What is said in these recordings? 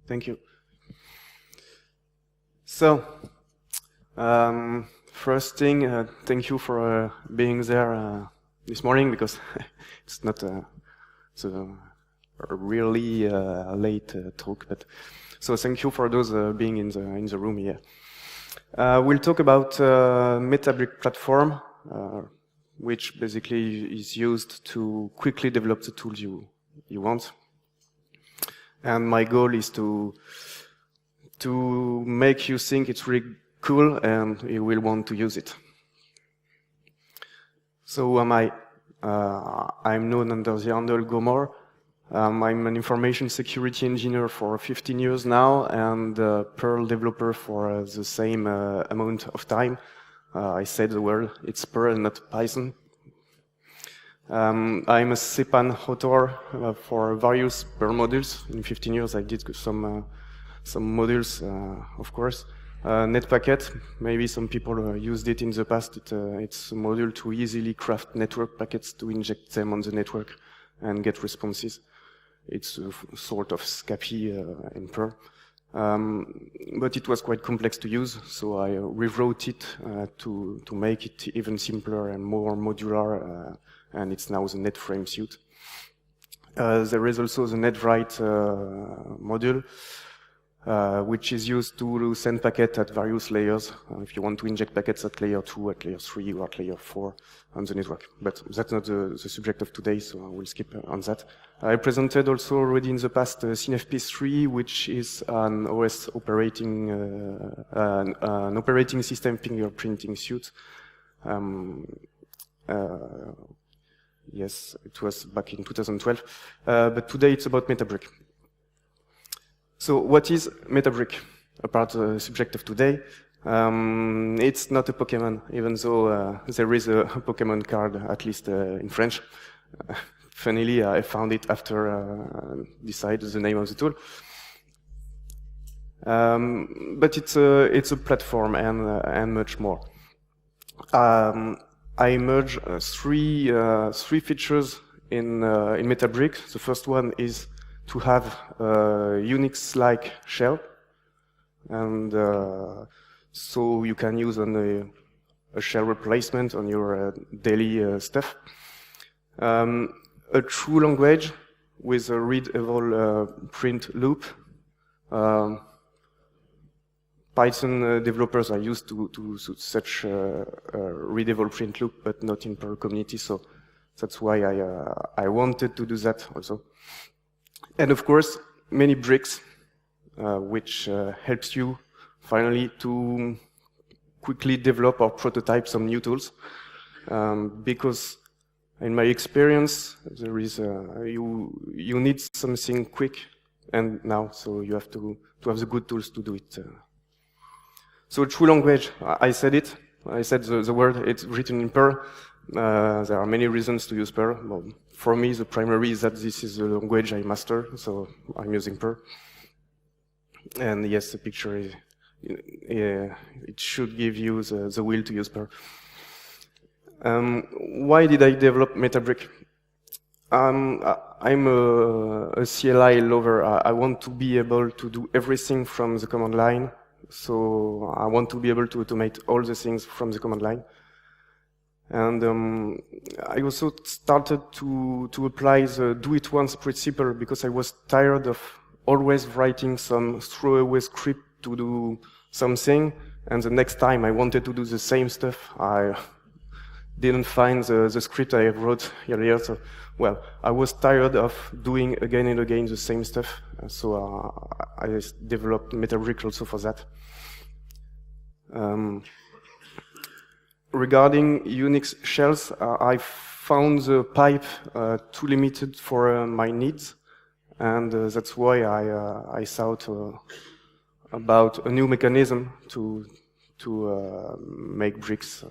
Thank you. So, first thing, thank you for being there this morning, because it's not a really late talk. But so thank you for those being in the room here. We'll talk about Metabrik platform, which basically is used to quickly develop the tools you want. And my goal is to make you think it's really cool and you will want to use it. So who am I? I'm known under the handle Gomor. I'm an information security engineer for 15 years now and a Perl developer for the same amount of time. I said the word, it's Perl, not Python. I'm a CPAN author for various Perl modules. In 15 years I did some modules, of course. Netpacket, maybe some people used it in the past. It's a module to easily craft network packets to inject them on the network and get responses. It's a sort of SCAPI in Perl. But it was quite complex to use, so I rewrote it to make it even simpler and more modular, and it's now the NetFrame suite. There is also the NetWrite module, which is used to send packets at various layers. If you want to inject packets at layer 2, at layer 3, or at layer 4 on the network. But that's not the subject of today, so I will skip on that. I presented also already in the past CNFP3, which is an OS operating, an operating system fingerprinting suite. Yes, it was back in 2012. But today it's about Metabrik. So what is Metabrik, apart the subject of today? It's not a Pokemon, even though there is a Pokemon card, at least in French. Funnily, I found it after decided the name of the tool. But it's a platform and much more. I merge three features in Metabrik. The first one is to have a Unix-like shell, and so you can use a shell replacement on your daily stuff. A true language with a readable print loop. Python developers are used to such a readable print loop, but not in Perl community, so that's why I wanted to do that also. And of course, many bricks, which helps you finally to quickly develop or prototype some new tools, because in my experience, there is you need something quick and now, so you have to have the good tools to do it. So true language, I said it. I said the word. It's written in Perl. There are many reasons to use Perl. Well, for me, the primary is that this is the language I master, so I'm using Perl. And yes, the picture is, it should give you the will to use Perl. Why did I develop Metabrik? I'm a CLI lover. I want to be able to do everything from the command line. So I want to be able to automate all the things from the command line. And I also started to apply the do-it-once principle because I was tired of always writing some throwaway script to do something, and the next time I wanted to do the same stuff, I didn't find the script I wrote earlier. So, well, I was tired of doing again and again the same stuff, so I developed Metabrik also for that. Regarding Unix shells, I found the pipe too limited for my needs, and that's why I thought about a new mechanism to make bricks.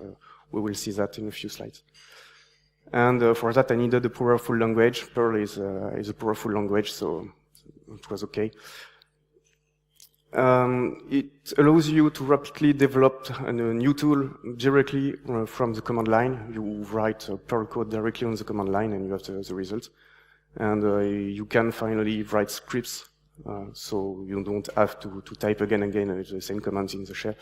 We will see that in a few slides. And for that, I needed a powerful language. Perl is a powerful language, so it was okay. It allows you to rapidly develop a new tool directly from the command line. You write Perl code directly on the command line and you have the result. And you can finally write scripts so you don't have to type again the same commands in the shell.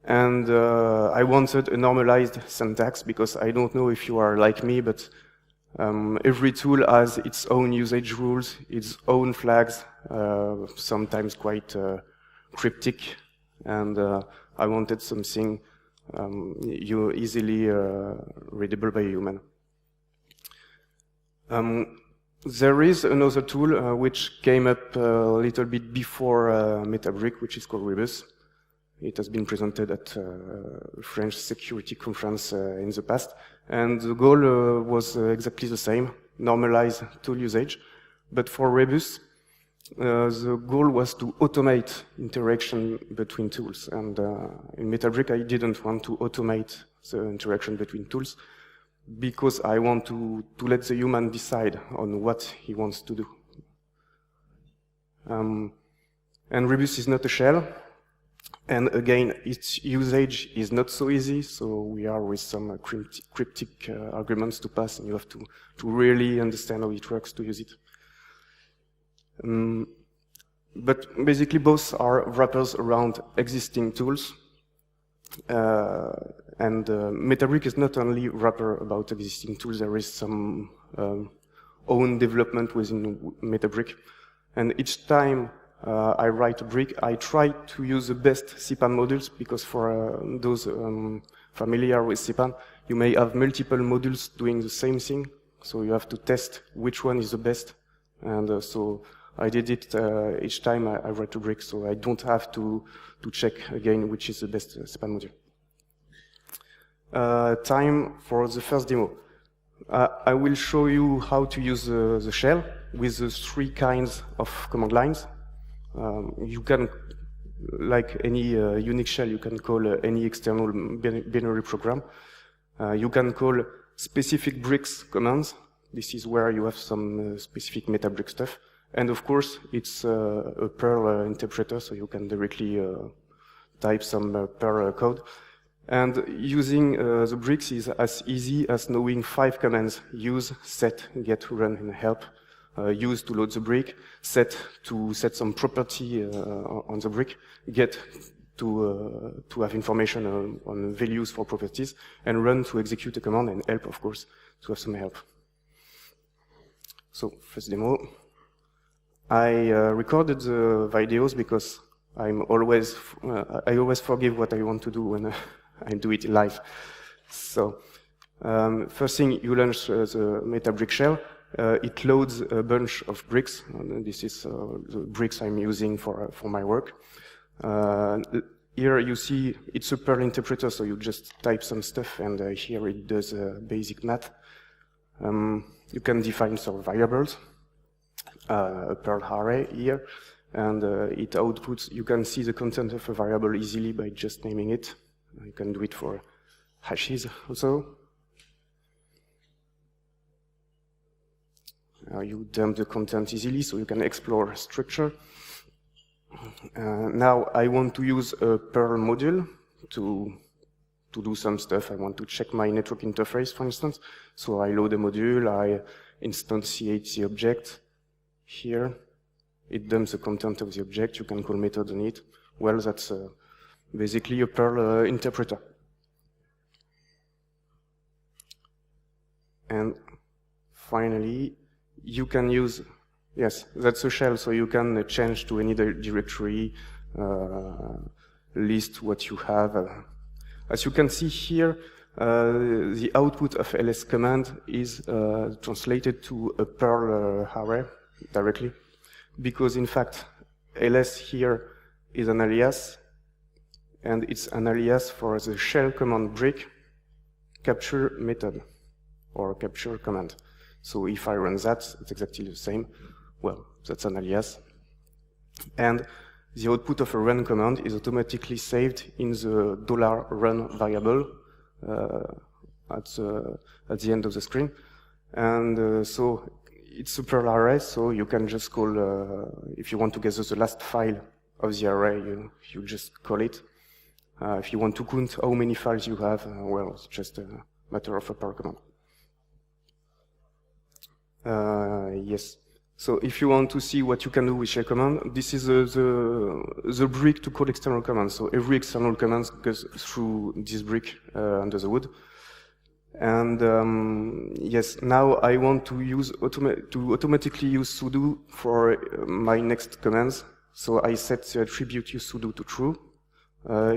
And I wanted a normalized syntax because I don't know if you are like me, but every tool has its own usage rules, its own flags, sometimes quite cryptic, and I wanted something easily readable by a human. There is another tool which came up a little bit before Metabrik, which is called Reusable. It has been presented at a French security conference in the past, and the goal was exactly the same, normalize tool usage. But for Reusable, the goal was to automate interaction between tools. And in Metabrik, I didn't want to automate the interaction between tools because I want to let the human decide on what he wants to do. And Reusable is not a shell. And again, its usage is not so easy, so we are with some cryptic arguments to pass, and you have to really understand how it works to use it. But basically, both are wrappers around existing tools. And Metabrik is not only wrapper about existing tools, there is some own development within Metabrik. And each time I write a brick, I try to use the best CPAN modules, because for those familiar with CPAN, you may have multiple modules doing the same thing, so you have to test which one is the best. And so I did it each time I write a brick, so I don't have to check again which is the best CPAN module. Time for the first demo. I will show you how to use the shell with the 3 kinds of command lines. You can, like any Unix shell, you can call any external binary program. You can call specific bricks commands. This is where you have some specific Metabrik stuff. And of course, it's a Perl interpreter, so you can directly type some Perl code. And using the bricks is as easy as knowing 5 commands: use, set, get, run, and help. Use to load the brick, set to set some property on the brick, get to have information on values for properties, and run to execute a command, and help, of course, to have some help. So, first demo. I recorded the videos because I always forgive what I want to do when I do it live. So, first thing, you launch the Metabrik shell. It loads a bunch of bricks. This is the bricks I'm using for my work. Here you see it's a Perl interpreter, so you just type some stuff, and here it does basic math. You can define some variables, a Perl array here, and it outputs. You can see the content of a variable easily by just naming it. You can do it for hashes also. You dump the content easily, so you can explore structure. Now I want to use a Perl module to do some stuff. I want to check my network interface, for instance. So I load a module, I instantiate the object. Here, it dumps the content of the object. You can call method on it. Well, that's basically a Perl interpreter. And finally, you can use, yes, that's a shell, so you can change to any directory, list what you have. As you can see here, the output of ls command is translated to a Perl array directly, because in fact, ls here is an alias, and it's an alias for the shell command brick capture method, or capture command. So if I run that, it's exactly the same. Well, that's an alias. And the output of a run command is automatically saved in the $run variable at the end of the screen. And so it's a Perl array, so you can just call, if you want to gather the last file of the array, you just call it. If you want to count how many files you have, well, it's just a matter of a Perl command. Yes. So if you want to see what you can do with shell command, this is the brick to call external commands. So every external command goes through this brick under the hood. And yes, now I want to use automatically use sudo for my next commands. So I set the attribute use sudo to true.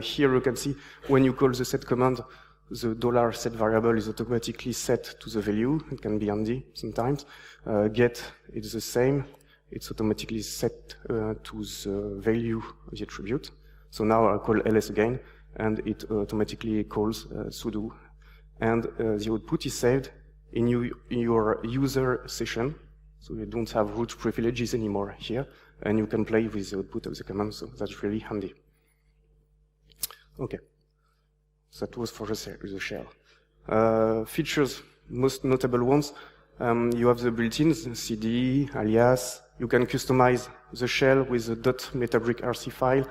Here you can see when you call the set command, the $set variable is automatically set to the value. It can be handy sometimes. Get, it's the same. It's automatically set to the value of the attribute. So now I call ls again, and it automatically calls sudo. And the output is saved in your user session. So you don't have root privileges anymore here. And you can play with the output of the command, so that's really handy. Okay. That was for the shell. Features, most notable ones, you have the built-ins, CD, alias. You can customize the shell with a .metabrik RC file.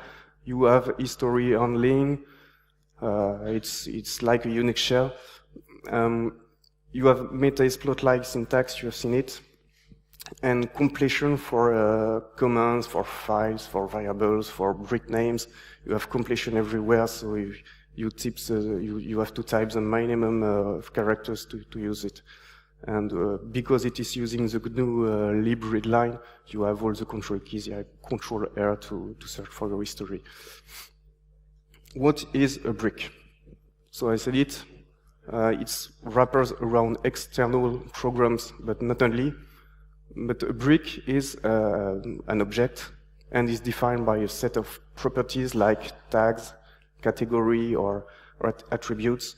You have history handling. It's like a Unix shell. You have meta-exploit-like syntax, you have seen it. And completion for commands, for files, for variables, for brick names. You have completion everywhere, so you have to type the minimum of characters to use it. And because it is using the GNU lib readline, you have all the control keys, Control R to search for your history. What is a brick? So I said it, it's wrappers around external programs, but not only. But a brick is an object and is defined by a set of properties like tags, category, or attributes.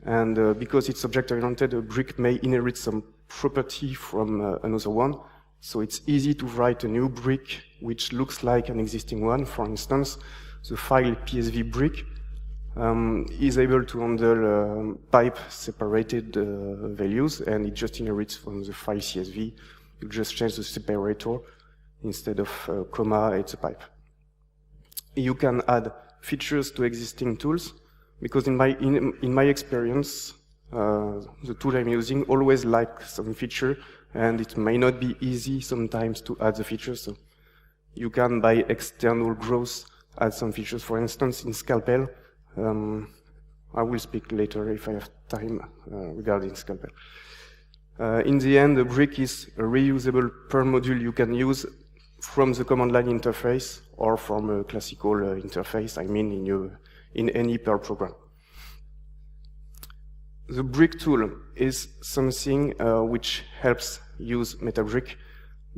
And because it's object-oriented, a brick may inherit some property from another one. So it's easy to write a new brick which looks like an existing one. For instance, the file PSV brick is able to handle pipe-separated values, and it just inherits from the file CSV. You just change the separator. Instead of comma, it's a pipe. You can add features to existing tools, because in my experience, the tool I'm using always likes some feature, and it may not be easy sometimes to add the features. So you can, by external growth, add some features. For instance, in Scalpel, I will speak later if I have time regarding Scalpel. In the end, a brick is a reusable per module you can use from the command line interface or from a classical interface, I mean in any per program. The brick tool is something which helps use Metabrik,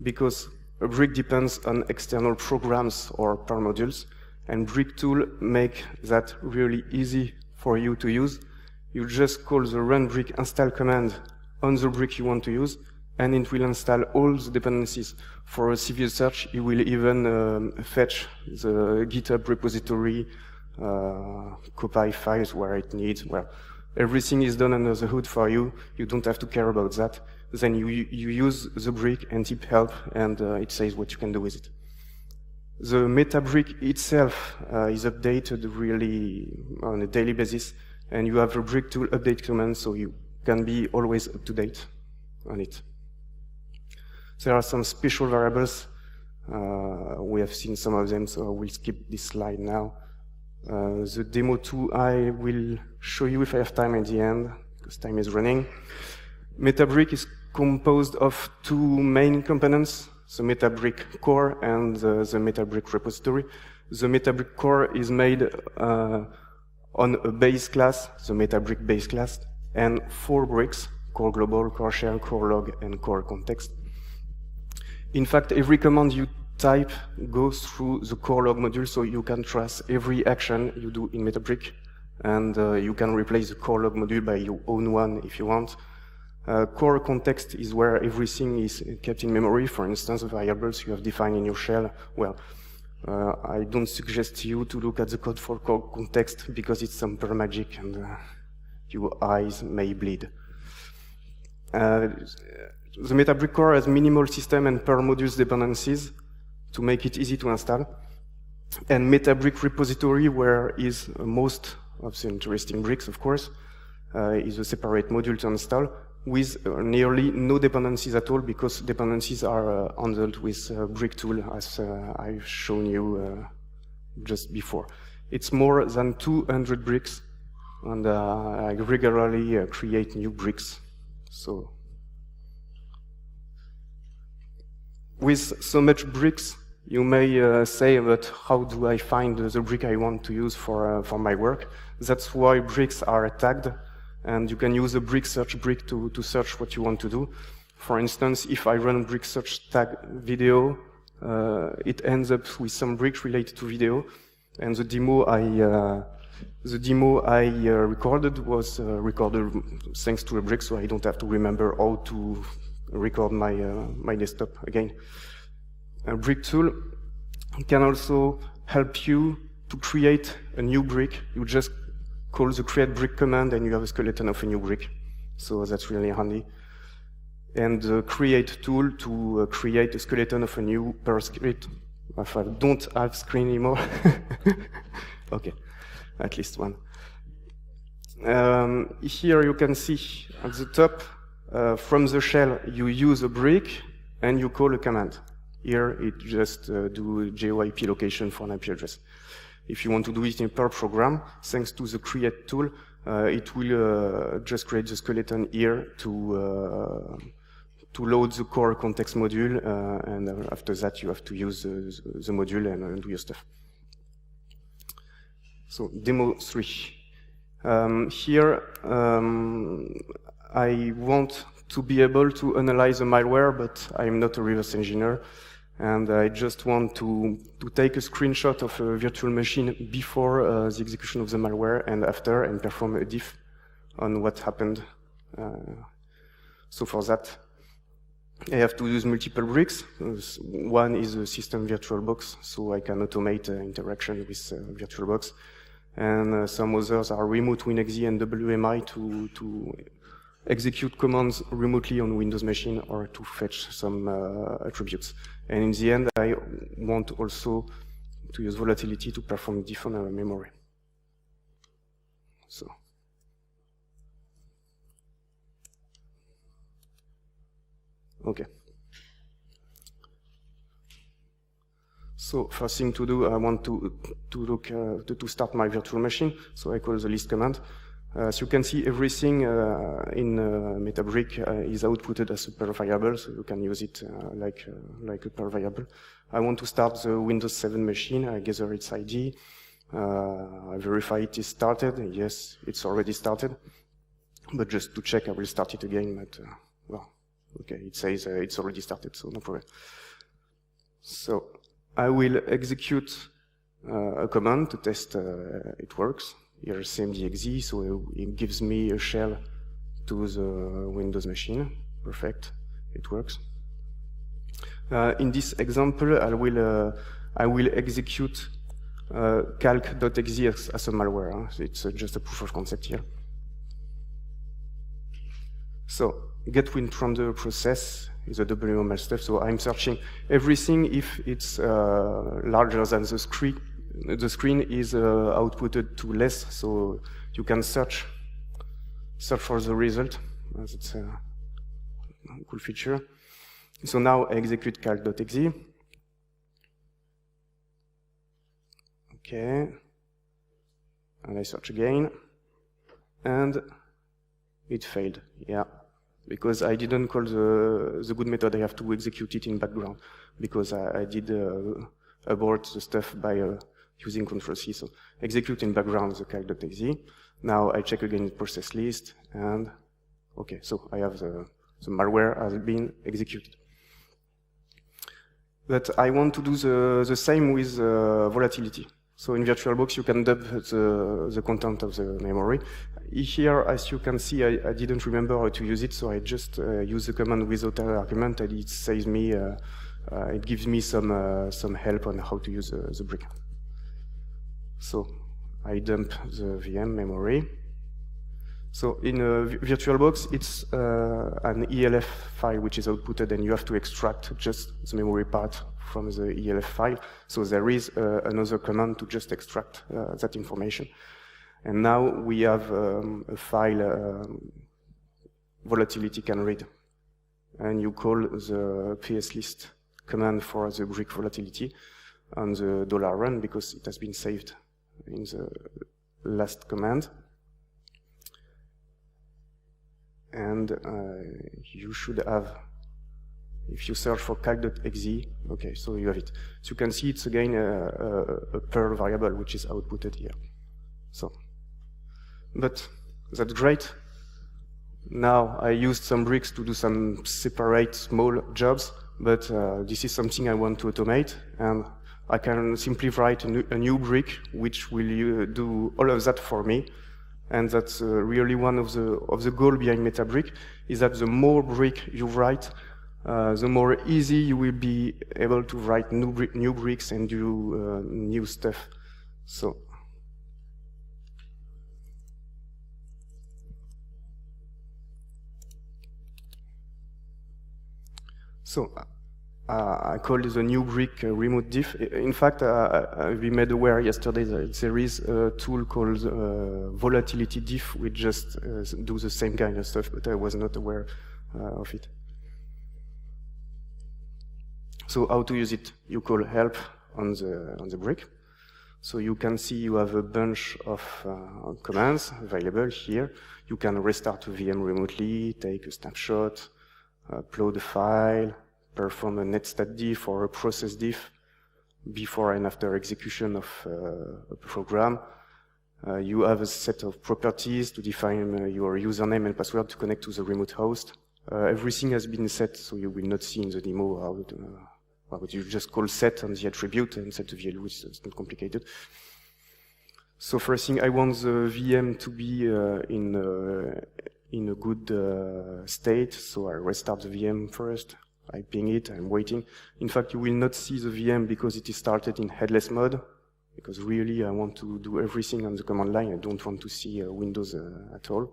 because a brick depends on external programs or per modules, and brick tool make that really easy for you to use. You just call the run brick install command on the brick you want to use, and it will install all the dependencies. For a civil search, it will even fetch the GitHub repository, copy files where it needs. Well, everything is done under the hood for you. You don't have to care about that. Then you use the brick and tip help, and it says what you can do with it. The Metabrik itself is updated really on a daily basis, and you have a brick tool update command, so you can be always up to date on it. There are some special variables. We have seen some of them, so we'll skip this slide now. The demo 2 I will show you if I have time at the end, because time is running. Metabrik is composed of two main components, the Metabrik core and the Metabrik repository. The Metabrik core is made on a base class, the Metabrik base class, and 4 bricks: core global, core shell, core log, and core context. In fact, every command you type goes through the core log module, so you can trace every action you do in Metabrik, and you can replace the core log module by your own one if you want. Core context is where everything is kept in memory. For instance, the variables you have defined in your shell. Well, I don't suggest you to look at the code for core context because it's some pure magic and your eyes may bleed. The Metabrik core has minimal system and per modules dependencies to make it easy to install. And Metabrik repository, where is most of the interesting bricks, of course, is a separate module to install. with nearly no dependencies at all, because dependencies are handled with Brick tool, as I've shown you just before. It's more than 200 bricks, and I regularly create new bricks. So, with so much bricks, you may say, but how do I find the brick I want to use for my work? That's why bricks are tagged, and you can use a brick search brick to search what you want to do. For instance, if I run brick search tag video, it ends up with some bricks related to video, and the demo I recorded was recorded thanks to a brick, so I don't have to remember how to record my desktop again. A brick tool can also help you to create a new brick. You just call the create brick command and you have a skeleton of a new brick. So that's really handy. And the create tool to create a skeleton of a new per script. If I don't have screen anymore. Okay, at least one. Here you can see at the top, from the shell, you use a brick and you call a command. Here, it just do JOIP location for an IP address. If you want to do it in per program, thanks to the create tool, it will just create the skeleton here to load the core context module, and after that, you have to use the module and do your stuff. So, demo 3. Here, I want to be able to analyze the malware, but I'm not a reverse engineer. And I just want to take a screenshot of a virtual machine before the execution of the malware and after, and perform a diff on what happened. So for that, I have to use multiple bricks. One is a system VirtualBox, so I can automate interaction with VirtualBox. And some others are remote WinExe and WMI to execute commands remotely on Windows machine or to fetch some attributes. And in the end, I want also to use volatility to perform diff on our memory. So, okay. So first thing to do, I want to start my virtual machine. So I call the list command. As you can see, everything in Metabrik is outputted as a per variable, so you can use it like a per variable. I want to start the Windows 7 machine. I gather its ID. I verify it is started. Yes, it's already started. But just to check, I will start it again. But well, okay, it says it's already started, so no problem. So I will execute a command to test it works. Here, CMDXE, so it gives me a shell to the Windows machine. Perfect, it works. In this example, I will execute calc.exe as a malware. So it's just a proof of concept here. So get win from the process is a WML stuff. So I'm searching everything if it's larger than the screen. The screen is outputted to less, so you can search for the result. That's a cool feature. So now I execute calc.exe. Okay. And I search again. And it failed. Yeah. Because I didn't call the good method. I have to execute it in background. Because I did abort the stuff by using Ctrl+C. So execute in background the calc.exe. Now I check again the process list, and okay, so I have the malware has been executed. But I want to do the same with volatility. So in VirtualBox, you can dump the content of the memory. Here, as you can see, I didn't remember how to use it, so I just use the command without an argument, and it saves me, it gives me some help on how to use the brick. So I dump the VM memory. So in VirtualBox, it's an ELF file which is outputted, and you have to extract just the memory part from the ELF file. So there is another command to just extract that information. And now we have a file volatility can read. And you call the pslist command for the brick volatility on the $run because it has been saved in the last command. And you should have, if you search for calc.exe, okay, so you have it. So you can see it's again a Perl variable which is outputted here. So, but that's great. Now I used some bricks to do some separate small jobs, but this is something I want to automate, and I can simply write a new brick which will do all of that for me. And that's really one of the goal behind Metabrik, is that the more brick you write, the more easy you will be able to write new bricks and do new stuff. So I called the new brick remote diff. In fact, we made aware yesterday that there is a tool called volatility diff, which just do the same kind of stuff, but I was not aware of it. So how to use it? You call help on the brick. So you can see you have a bunch of commands available here. You can restart a VM remotely, take a snapshot, upload a file, perform a netstat diff or a process diff before and after execution of a program. You have a set of properties to define your username and password to connect to the remote host. Everything has been set, so you will not see in the demo how you just call set on the attribute and set the value. It's not complicated. So first thing, I want the VM to be in a good state, so I restart the VM first. I ping it, I'm waiting. In fact, you will not see the VM because it is started in headless mode, because really I want to do everything on the command line. I don't want to see Windows at all.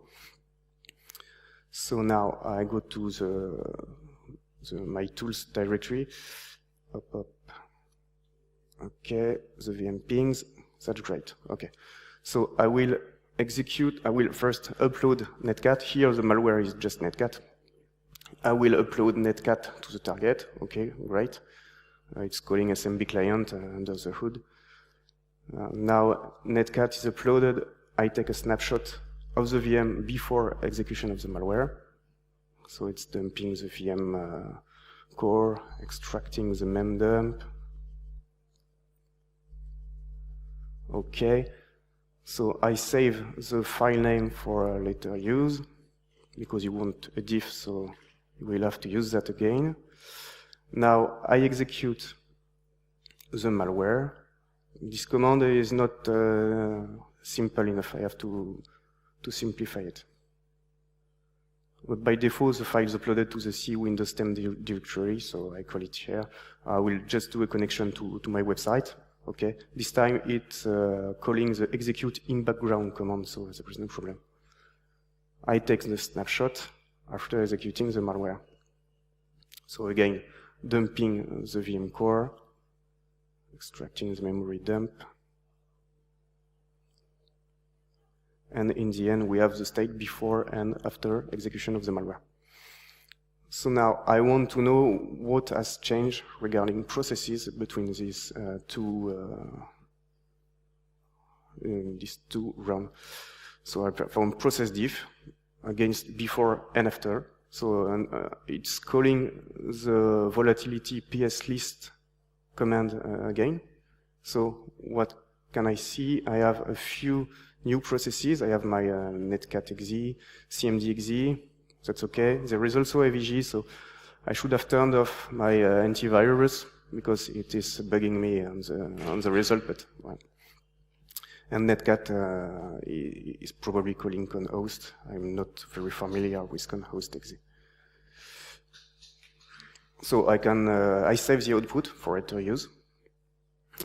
So now I go to my tools directory. Okay, the VM pings, that's great. Okay, so I will first upload netcat. Here the malware is just netcat. I will upload netcat to the target. Okay, great. It's calling SMB client under the hood. Now netcat is uploaded. I take a snapshot of the VM before execution of the malware. So it's dumping the VM core, extracting the mem dump. Okay. So I save the file name for later use, because you want a diff, so you will have to use that again. Now I execute the malware. This command is not simple enough. I have to simplify it. But by default, the file is uploaded to the C Windows 10 directory, so I call it here. I will just do a connection to my website. Okay. This time it's calling the execute in background command, so there is no problem. I take the snapshot after executing the malware. So again, dumping the VM core, extracting the memory dump. And in the end, we have the state before and after execution of the malware. So now I want to know what has changed regarding processes between these two rounds. So I perform process diff against before and after. So it's calling the volatility pslist command again. So what can I see? I have a few new processes. I have my netcat.exe, cmd.exe. That's okay. There is also AVG, so I should have turned off my antivirus because it is bugging me on the result. But well. And netcat is probably calling conhost. I'm not very familiar with conhost.exe. So I save the output for later use.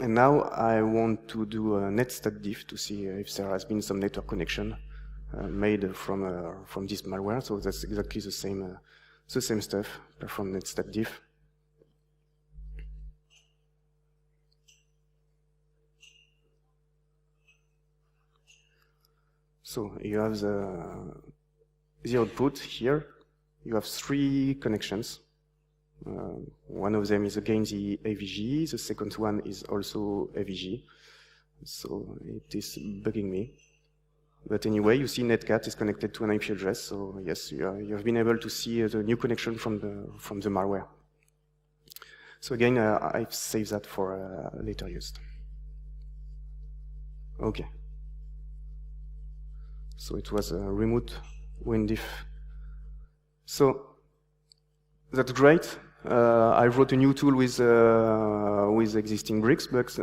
And now I want to do a netstat diff to see if there has been some network connection made from this malware. So that's exactly the same stuff. Perform netstat diff. So you have the output here. you have 3 connections. One of them is again the AVG, the second one is also AVG. So it is bugging me. But anyway, you see Netcat is connected to an IP address, so yes, you have been able to see the new connection from the malware. So again, I've saved that for later use. Okay. So it was a remote WinDiff. So that's great. I wrote a new tool with existing bricks, but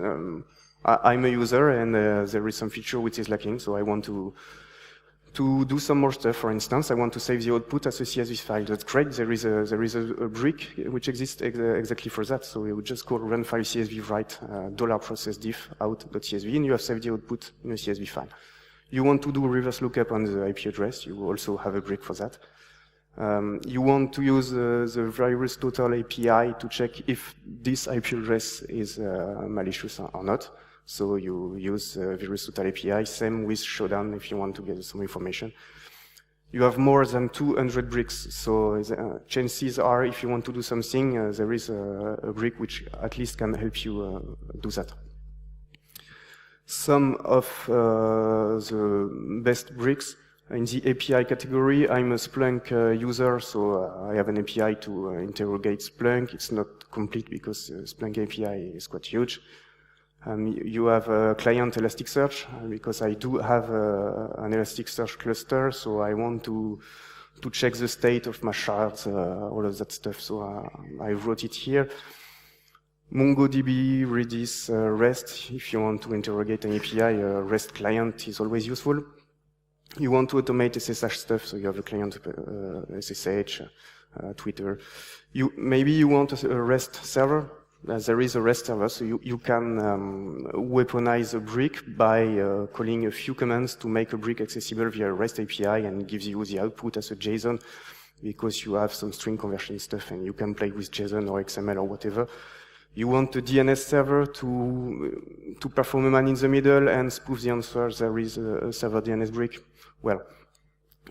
I'm a user, and there is some feature which is lacking. So I want to do some more stuff. For instance, I want to save the output as a CSV file. That's great. There is a brick which exists exactly for that. So we would just call run file CSV write $process diff out.csv, and you have saved the output in a CSV file. You want to do reverse lookup on the IP address. You also have a brick for that. You want to use the virus total API to check if this IP address is malicious or not. So you use virus total API, same with showdown if you want to get some information. You have more than 200 bricks, so chances are if you want to do something, there is a brick which at least can help you do that. Some of the best bricks in the API category, I'm a Splunk user, so I have an API to interrogate Splunk. It's not complete because Splunk API is quite huge. You have a client Elasticsearch, because I do have an Elasticsearch cluster, so I want to check the state of my shards, all of that stuff, so I wrote it here. MongoDB, Redis, REST, if you want to interrogate an API, REST client is always useful. You want to automate SSH stuff, so you have a client SSH, Twitter. Maybe you want a REST server. There is a REST server, so you can weaponize a brick by calling a few commands to make a brick accessible via REST API and gives you the output as a JSON, because you have some string conversion stuff and you can play with JSON or XML or whatever. You want a DNS server to perform a man in the middle and spoof the answer. There is a server DNS brick. Well,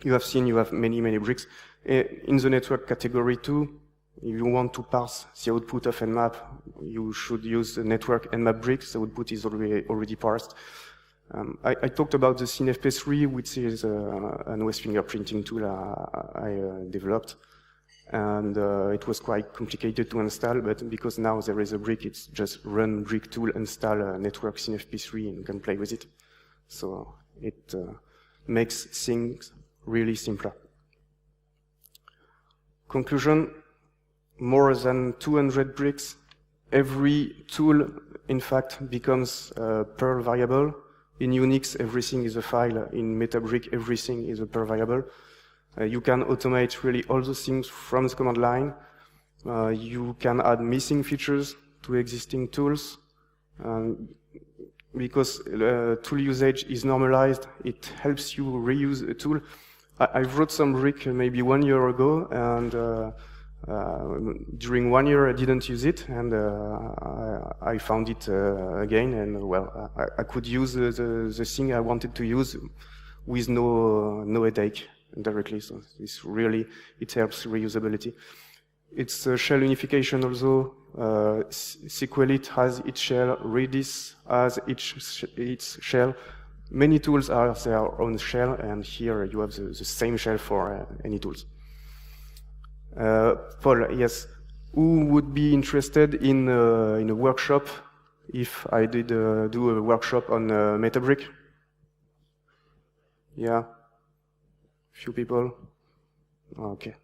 you have seen you have many bricks. In the network category too, if you want to parse the output of Nmap, you should use the network Nmap bricks. The output is already parsed. I talked about the CNFP3, which is an OS fingerprinting tool I developed. And it was quite complicated to install, but because now there is a brick, it's just run brick tool, install a network CNFP3, and you can play with it. So it makes things really simpler. Conclusion, more than 200 bricks. Every tool, in fact, becomes a Perl variable. In Unix, everything is a file. In Metabrik, everything is a Perl variable. You can automate really all those things from the command line. You can add missing features to existing tools. Because tool usage is normalized, it helps you reuse a tool. I wrote some brick maybe 1 year ago, and during 1 year I didn't use it, and I found it again, and well, I could use the thing I wanted to use with no headache directly. So this really, it helps reusability. It's shell unification also. SQLite has its shell, Redis has its shell. Many tools have their own shell, and here you have the same shell for any tools. Paul, yes, who would be interested in a workshop if I did do a workshop on Metabrik? Yeah, few people. Okay.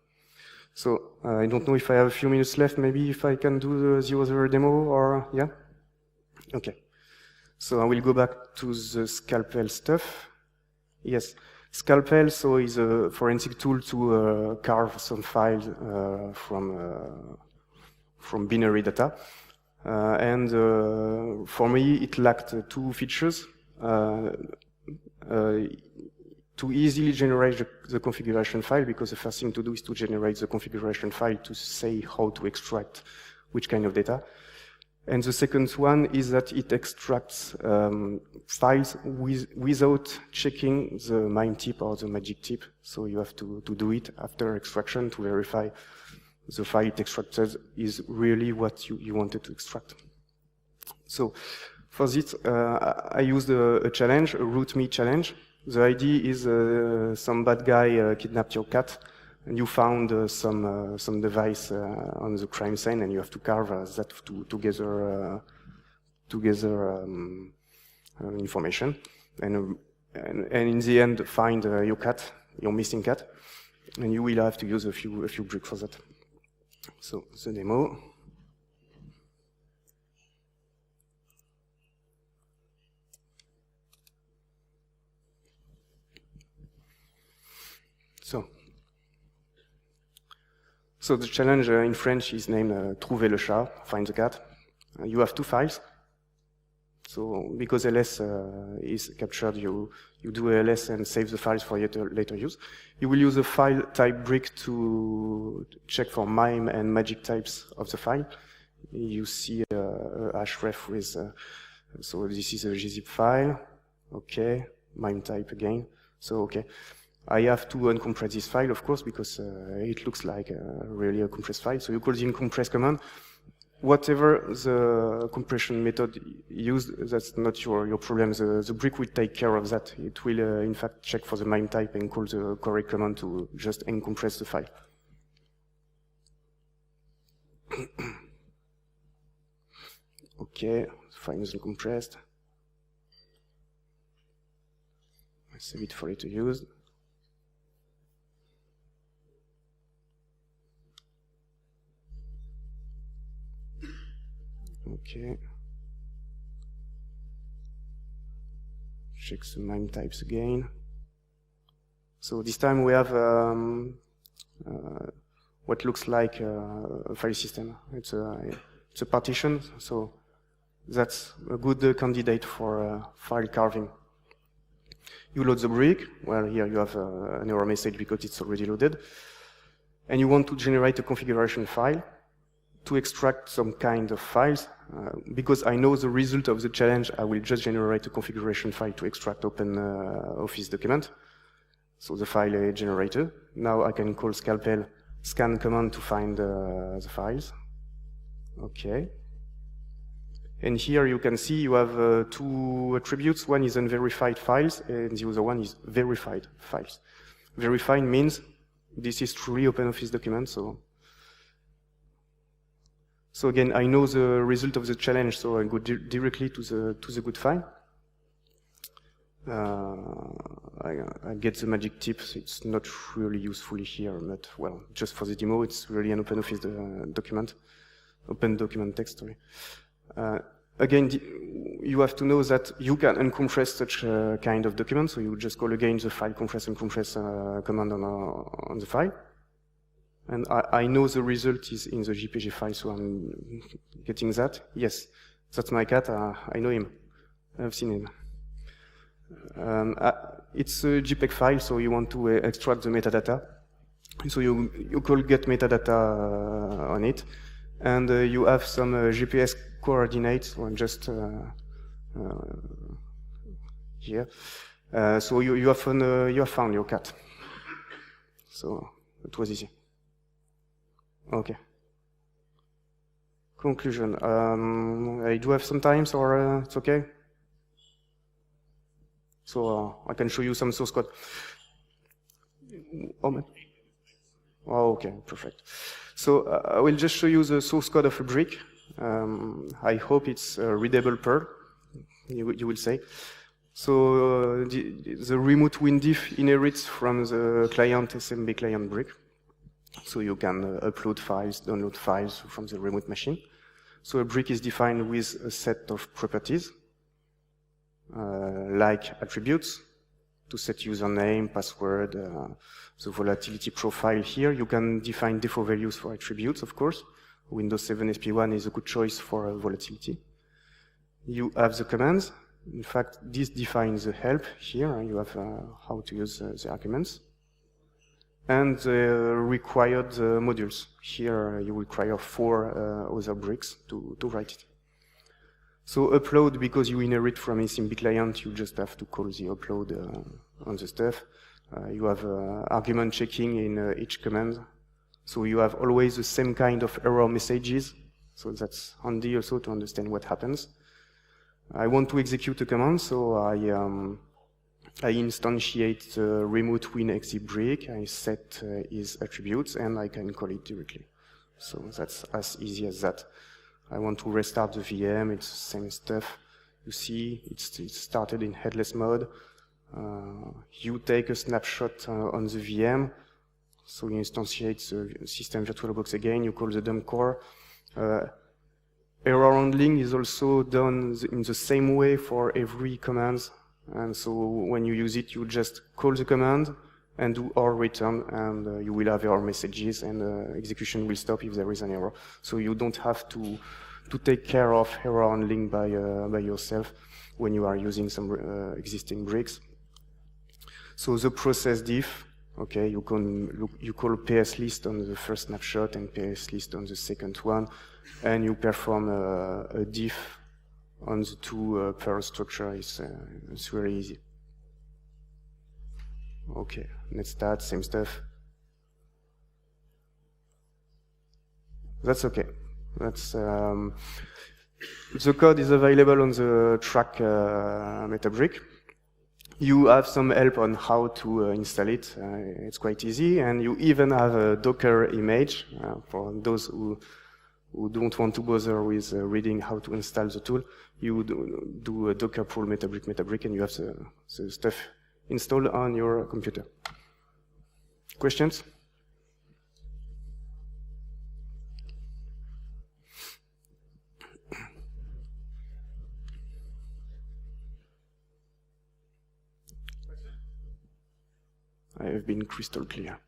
So I don't know if I have a few minutes left. Maybe if I can do the other demo, or yeah. Okay. So I will go back to the Scalpel stuff. Yes, Scalpel is a forensic tool to carve some files from binary data. And for me, it lacked two features. To easily generate the configuration file, because the first thing to do is to generate the configuration file to say how to extract which kind of data. And the second one is that it extracts files without checking the MIME tip or the magic tip. So you have to do it after extraction to verify the file it extracted is really what you wanted to extract. So for this, I used a challenge, a root me challenge. The idea is some bad guy kidnapped your cat, and you found some device on the crime scene, and you have to carve that together information, and in the end find your cat, your missing cat, and you will have to use a few bricks for that. So the demo. So the challenge in French is named Trouver le chat, find the cat. You have two files. So because ls is captured, you do ls and save the files for later use. You will use a file type brick to check for MIME and magic types of the file. You see a href with, so this is a gzip file. Okay, MIME type again. So okay. I have to uncompress this file, of course, because it looks like really a compressed file. So you call the uncompress command. Whatever the compression method used, that's not your problem. The brick will take care of that. It will, in fact, check for the MIME type and call the correct command to just uncompress the file. Okay, the file is uncompressed. I save it for later use. Okay. Check the MIME types again. So this time we have what looks like a file system. It's a partition, so that's a good candidate for file carving. You load the brick. Well, here you have an error message because it's already loaded. And you want to generate a configuration file to extract some kind of files. Because I know the result of the challenge, I will just generate a configuration file to extract open Office document. So the file is generated. Now I can call scalpel scan command to find the files. Okay. And here you can see you have two attributes. One is unverified files, and the other one is verified files. Verified means this is truly open Office document, So again, I know the result of the challenge, so I go directly to the good file. I get the magic tips. It's not really useful here, but well, just for the demo, it's really an open Office document, open document text. Sorry. Again, you have to know that you can uncompress such kind of document. So you just call again the file compress and compress command on the file. And I know the result is in the JPG file, so I'm getting that. Yes, that's my cat. I know him. I've seen him. It's a JPEG file, so you want to extract the metadata. So you call get metadata on it, and you have some GPS coordinates, or just here. So you have found your cat. So it was easy. Okay. Conclusion. I do have some time, or it's okay? So I can show you some source code. Oh, okay, perfect. So I will just show you the source code of a brick. I hope it's readable Perl, you will say. So the remote WinDiff inherits from the client SMB client brick. So you can upload files, download files from the remote machine. So a brick is defined with a set of properties, like attributes, to set username, password, the volatility profile here. You can define default values for attributes, of course. Windows 7 SP1 is a good choice for volatility. You have the commands. In fact, this defines the help here. You have how to use the arguments. And the required modules. Here you will require 4 other bricks to write it. So upload, because you inherit from a SMB client, you just have to call the upload on the stuff. You have argument checking in each command. So you have always the same kind of error messages. So that's handy also to understand what happens. I want to execute a command, so I instantiate the remote WinExecBrick, I set his attributes, and I can call it directly. So that's as easy as that. I want to restart the VM, it's the same stuff. You see, it's started in headless mode. You take a snapshot on the VM, so you instantiate the system VirtualBox again, you call the dump core. Error handling is also done in the same way for every command. And so when you use it, you just call the command and do or return, and you will have error messages, and execution will stop if there is an error. So you don't have to take care of error handling by yourself when you are using some existing bricks. So the process diff, okay, you call PS list on the first snapshot and PS list on the second one, and you perform a diff on the two per structure. It's very easy. Okay, let's start, same stuff. That's okay. That's the code is available on the track Metabrik. You have some help on how to install it. It's quite easy, and you even have a Docker image for those who don't want to bother with reading how to install the tool. You do a Docker pull Metabrik, and you have the stuff installed on your computer. Questions? I have been crystal clear.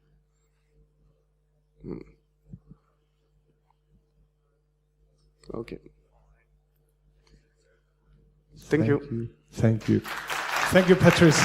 Okay. Thank you. Thank you. Thank you, Patrice.